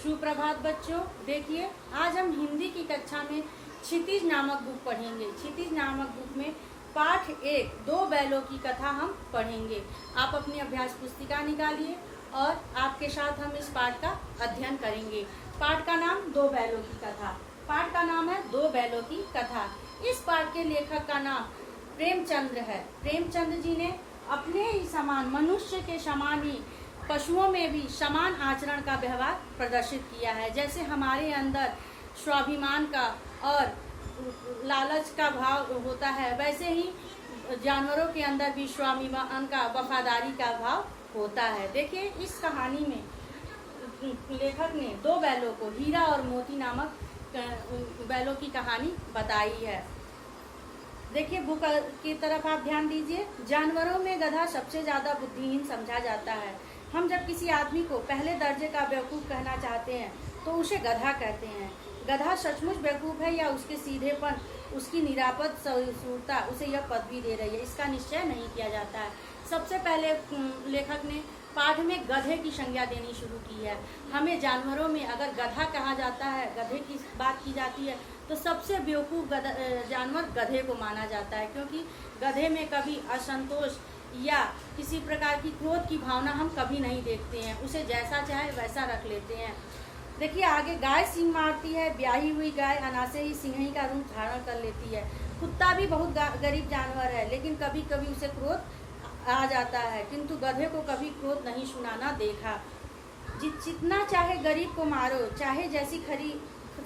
सुप्रभात बच्चों। देखिए, आज हम हिंदी की कक्षा में क्षितिज नामक बुक पढ़ेंगे। क्षितिज नामक बुक में पाठ 1 दो बैलों की कथा हम पढ़ेंगे। आप अपनी अभ्यास पुस्तिका निकालिए और आपके साथ हम इस पाठ का अध्ययन करेंगे। पाठ का नाम दो बैलों की कथा। पाठ का नाम है दो बैलों की कथा। इस पाठ के लेखक का नाम प्रेमचंद्र है। प्रेमचंद्र जी ने अपने ही समान, मनुष्य के समान ही पशुओं में भी समान आचरण का व्यवहार प्रदर्शित किया है। जैसे हमारे अंदर स्वाभिमान का और लालच का भाव होता है, वैसे ही जानवरों के अंदर भी स्वाभिमान का, वफादारी का भाव होता है। देखिए, इस कहानी में लेखक ने दो बैलों को, हीरा और मोती नामक बैलों की कहानी बताई है। देखिए, बुक की तरफ आप ध्यान दीजिए। जानवरों में गधा सबसे ज्यादा बुद्धिहीन समझा जाता है। हम जब किसी आदमी को पहले दर्जे का बेवकूफ़ कहना चाहते हैं तो उसे गधा कहते हैं। गधा सचमुच बेवकूफ़ है या उसके सीधेपन, उसकी निरापद सूरता उसे यह पदवी दे रही है, इसका निश्चय नहीं किया जाता है। सबसे पहले लेखक ने पाठ में गधे की संज्ञा देनी शुरू की है। हमें जानवरों में अगर गधा कहा जाता है, गधे की बात की जाती है, तो सबसे बेवकूफ़ जानवर गधे को माना जाता है, क्योंकि गधे में कभी असंतोष या किसी प्रकार की क्रोध की भावना हम कभी नहीं देखते हैं। उसे जैसा चाहे वैसा रख लेते हैं। देखिए आगे, गाय सींग मारती है। ब्याही हुई गाय अनासे ही सिंही का रूप धारण कर लेती है। कुत्ता भी बहुत गरीब जानवर है, लेकिन कभी कभी उसे क्रोध आ जाता है, किंतु गधे को कभी क्रोध नहीं सुनाना देखा। जितना चाहे गरीब को मारो, चाहे जैसी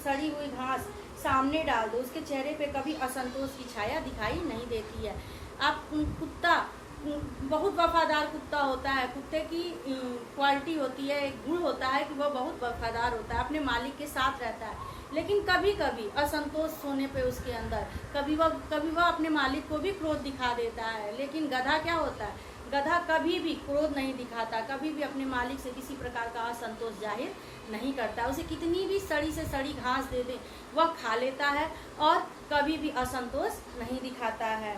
सड़ी हुई घास सामने डाल दो, उसके चेहरे पे कभी असंतोष की छाया दिखाई नहीं देती है। आप कुत्ता बहुत वफादार कुत्ता होता है। कुत्ते की क्वालिटी होती है, एक गुण होता है कि वह बहुत वफादार होता है, अपने मालिक के साथ रहता है। लेकिन कभी कभी असंतोष होने पे उसके अंदर कभी वह अपने मालिक को भी क्रोध दिखा देता है। लेकिन गधा क्या होता है? गधा कभी भी क्रोध नहीं दिखाता, कभी भी अपने मालिक से किसी प्रकार का असंतोष जाहिर नहीं करता। उसे कितनी भी सड़ी से सड़ी घास दे दे, वह खा लेता है और कभी भी असंतोष नहीं दिखाता है।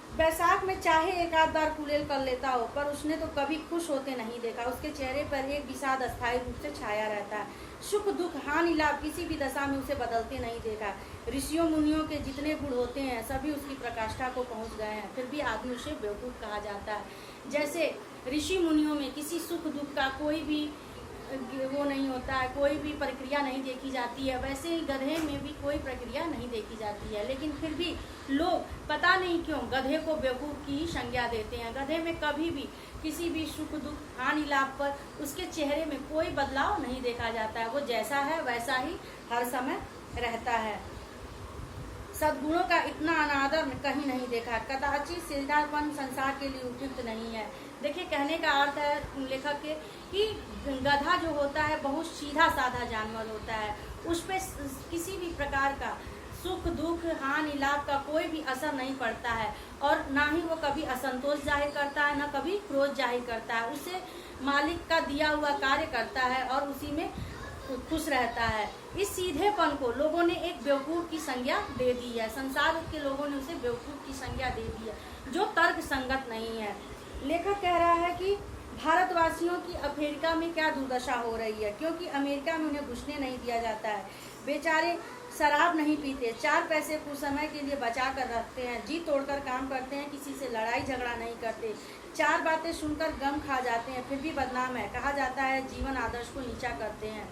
बैसाख में चाहे एक आध बार कुलेल कर लेता हो, पर उसने तो कभी खुश होते नहीं देखा। उसके चेहरे पर एक विषाद अस्थायी रूप से छाया रहता है। सुख दुख हानि लाभ किसी भी दशा में उसे बदलते नहीं देखा। ऋषियों मुनियों के जितने गुण होते हैं सभी उसकी प्रकाष्ठा को पहुंच गए हैं, फिर भी आदमी उसे बेवकूफ़ कहा जाता है। जैसे ऋषि मुनियों में किसी सुख दुख का कोई भी वो नहीं होता है, कोई भी प्रक्रिया नहीं देखी जाती है, वैसे ही गधे में भी कोई प्रक्रिया नहीं देखी जाती है। लेकिन फिर भी लोग पता नहीं क्यों गधे को बेवकूफ़ की संज्ञा देते हैं। गधे में कभी भी किसी भी सुख दुख हानि लाभ पर उसके चेहरे में कोई बदलाव नहीं देखा जाता है। वो जैसा है वैसा ही हर समय रहता है। सद्गुणों का इतना अनादर कहीं नहीं देखा। कदाचित सीधापन संसार के लिए उपयुक्त नहीं है। देखिए, कहने का अर्थ है लेखक के कि गधा जो होता है बहुत सीधा साधा जानवर होता है। उस पर किसी भी प्रकार का सुख दुख हानि लाभ का कोई भी असर नहीं पड़ता है, और ना ही वो कभी असंतोष जाहिर करता है, ना कभी क्रोध जाहिर करता है। उसे मालिक का दिया हुआ कार्य करता है और उसी में खुश रहता है। इस सीधेपन को लोगों ने एक बेवकूफ़ की संज्ञा दे दी है। संसार के लोगों ने उसे बेवकूफ़ की संज्ञा दे दी है, जो तर्क संगत नहीं है। लेखक कह रहा है कि भारतवासियों की अमेरिका में क्या दुर्दशा हो रही है, क्योंकि अमेरिका में उन्हें घुसने नहीं दिया जाता है। बेचारे शराब नहीं पीते, 4 पैसे कुछ समय के लिए बचा कर रखते हैं, जी तोड़कर काम करते हैं, किसी से लड़ाई झगड़ा नहीं करते, 4 बातें सुनकर गम खा जाते हैं, फिर भी बदनाम है, कहा जाता है जीवन आदर्श को नीचा करते हैं।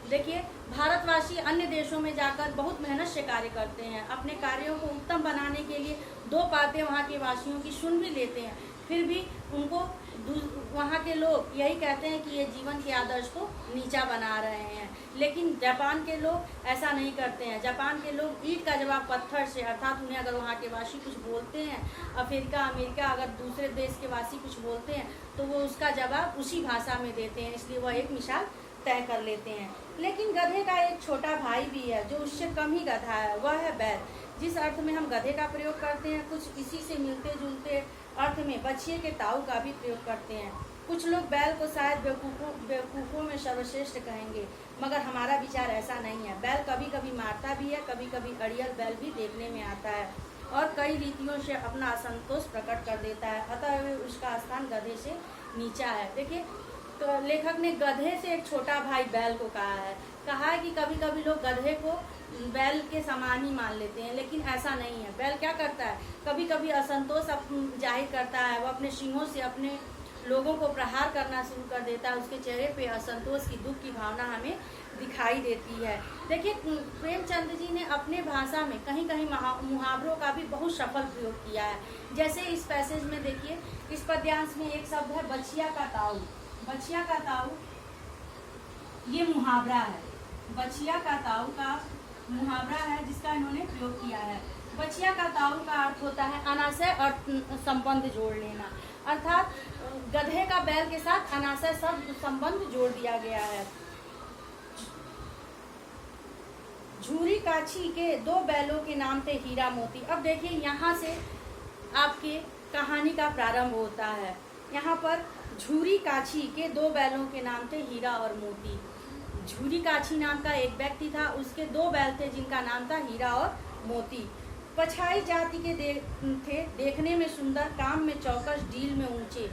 देखिए, भारतवासी अन्य देशों में जाकर बहुत मेहनत से कार्य करते हैं। अपने कार्यों को उत्तम बनाने के लिए 2 बातें वहाँ के वासियों की सुन भी लेते हैं, फिर भी उनको वहाँ के लोग यही कहते हैं कि ये जीवन के आदर्श को नीचा बना रहे हैं। लेकिन जापान के लोग ऐसा नहीं करते हैं। जापान के लोग ईंट का जवाब पत्थर से, अर्थात उन्हें अगर वहाँ के वासी कुछ बोलते हैं, अमेरिका अगर दूसरे देश के वासी कुछ बोलते हैं तो वो उसका जवाब उसी भाषा में देते हैं, इसलिए वह एक मिसाल तय कर लेते हैं। लेकिन गधे का एक छोटा भाई भी है जो उससे कम ही गधा है, वह है बैल। जिस अर्थ में हम गधे का प्रयोग करते हैं, कुछ इसी से मिलते जुलते अर्थ में बछिए के ताऊ का भी प्रयोग करते हैं। कुछ लोग बैल को शायद बेवकूफ़ों में सर्वश्रेष्ठ कहेंगे, मगर हमारा विचार ऐसा नहीं है। बैल कभी कभी मारता भी है, कभी कभी अड़ियल बैल भी देखने में आता है और कई रीतियों से अपना असंतोष प्रकट कर देता है, अतः उसका स्थान गधे से नीचा है। देखिए, तो लेखक ने गधे से एक छोटा भाई बैल को कहा है कि कभी कभी लोग गधे को बैल के समान ही मान लेते हैं, लेकिन ऐसा नहीं है। बैल क्या करता है, कभी कभी असंतोष जाहिर करता है, वो अपने सींगों से अपने लोगों को प्रहार करना शुरू कर देता है। उसके चेहरे पे असंतोष की, दुख की भावना हमें दिखाई देती है। देखिए, प्रेमचंद जी ने अपने भाषा में कहीं कहीं मुहावरों का भी बहुत सफल प्रयोग किया है। जैसे इस पैसेज में देखिए, इस पद्यांश में एक शब्द है बछिया का ताऊ। बछिया का ताऊ ये मुहावरा है, बछिया का ताऊ का मुहावरा है जिसका इन्होंने प्रयोग किया है। बछिया का ताऊ का अर्थ होता है अनाशय और संबंध जोड़ लेना, अर्थात गधे का बैल के साथ अनाशय शब्द संबंध जोड़ दिया गया है। झूरी काछी के दो बैलों के नाम थे हीरा मोती। अब देखिए, यहाँ से आपके कहानी का प्रारंभ होता है। यहाँ पर झूरी काछी के दो बैलों के नाम थे हीरा और मोती। झूरी काछी नाम का एक व्यक्ति था, उसके दो बैल थे जिनका नाम था हीरा और मोती। पछाई जाति के थे, देखने में सुंदर, काम में चौकस, डील में ऊंचे।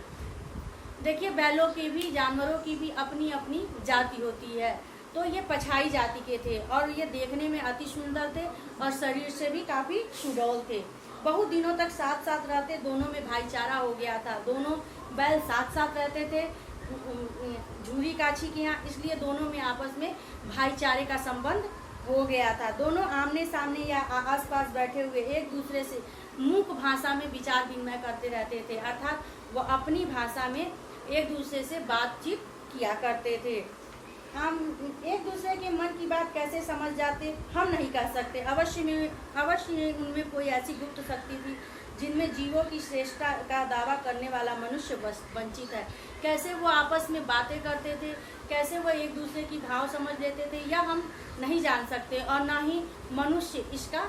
देखिए, बैलों की भी, जानवरों की भी अपनी अपनी जाति होती है। तो ये पछाई जाति के थे और ये देखने में अति सुंदर थे और शरीर से भी काफ़ी सुडौल थे। बहुत दिनों तक साथ साथ रहते, दोनों में भाईचारा हो गया था। दोनों बैल साथ साथ रहते थे झूरी काछी के यहाँ, इसलिए दोनों में आपस में भाईचारे का संबंध हो गया था। दोनों आमने सामने या आसपास बैठे हुए एक दूसरे से मूक भाषा में विचार विनिमय करते रहते थे, अर्थात वो अपनी भाषा में एक दूसरे से बातचीत किया करते थे। हम एक दूसरे के मन की बात कैसे समझ जाते हम नहीं कह सकते। अवश्य उनमें कोई ऐसी गुप्त शक्ति थी जिनमें जीवों की श्रेष्ठता का दावा करने वाला मनुष्य वंचित है। कैसे वो आपस में बातें करते थे, कैसे वो एक दूसरे की भाव समझ लेते थे, यह हम नहीं जान सकते और ना ही मनुष्य इसका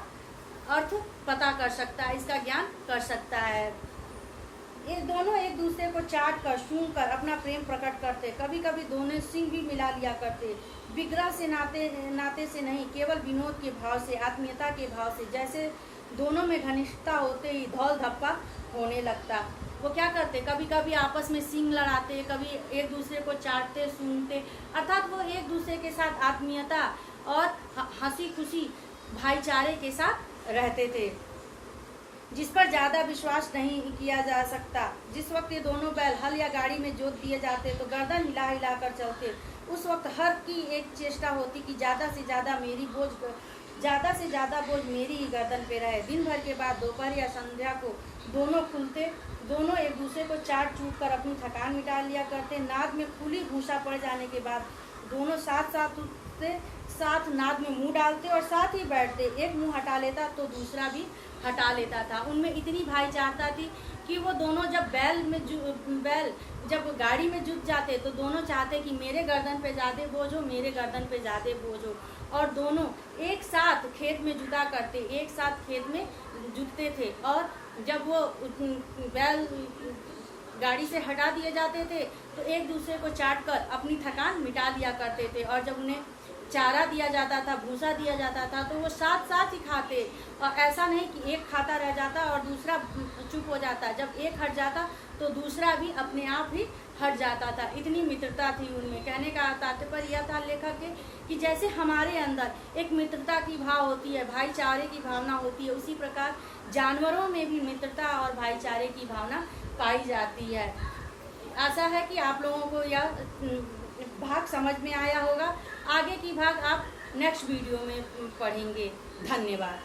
अर्थ पता कर सकता है, इसका ज्ञान कर सकता है। ये दोनों एक दूसरे को चाट कर, सूंघ कर अपना प्रेम प्रकट करते। कभी कभी दोनों सिंह भी मिला लिया करते, विग्रह से नाते से नहीं, केवल विनोद के भाव से, आत्मीयता के भाव से। जैसे दोनों में घनिष्ठता होते ही धौल धप्पा होने लगता। वो क्या करते, कभी कभी आपस में सींग लड़ाते, कभी एक दूसरे को चाटते, सूंघते, अर्थात वो एक दूसरे के साथ आत्मीयता और हंसी खुशी भाईचारे के साथ रहते थे, जिस पर ज़्यादा विश्वास नहीं किया जा सकता। जिस वक्त ये दोनों बैल हल या गाड़ी में जोत दिए जाते तो गर्दन हिला हिला कर चलते। उस वक्त हर की एक चेष्टा होती कि ज़्यादा से ज़्यादा बोझ मेरी ही गर्दन पे रहे। दिन भर के बाद दोपहर या संध्या को दोनों खुलते, दोनों एक दूसरे को चाट चूट कर अपनी थकान मिटा लिया करते। नाद में खुली भूसा पड़ जाने के बाद दोनों साथ साथ उठते, साथ नाद में मुंह डालते और साथ ही बैठते। एक मुंह हटा लेता तो दूसरा भी हटा लेता था। उनमें इतनी भाईचारता थी कि वो दोनों जब बैल जब गाड़ी में जुट जाते तो दोनों चाहते कि मेरे गर्दन पे ज़्यादा बोझ हो, मेरे गर्दन पे ज़्यादा बोझ हो, और दोनों एक साथ खेत में जुटा करते, एक साथ खेत में जुटते थे। और जब वो बैल गाड़ी से हटा दिए जाते थे तो एक दूसरे को चाट कर अपनी थकान मिटा दिया करते थे। और जब उन्हें चारा दिया जाता था, भूसा दिया जाता था, तो वो साथ साथ ही खाते। और ऐसा नहीं कि एक खाता रह जाता और दूसरा चुप हो जाता। जब एक हट जाता तो दूसरा भी अपने आप ही हट जाता था। इतनी मित्रता थी उनमें। कहने का तात्पर्य यह था लेखक के कि जैसे हमारे अंदर एक मित्रता की भाव होती है, भाईचारे की भावना होती है, उसी प्रकार जानवरों में भी मित्रता और भाईचारे की भावना पाई जाती है। आशा है कि आप लोगों को यह भाग समझ में आया होगा। आगे की भाग आप नेक्स्ट वीडियो में पढ़ेंगे। धन्यवाद।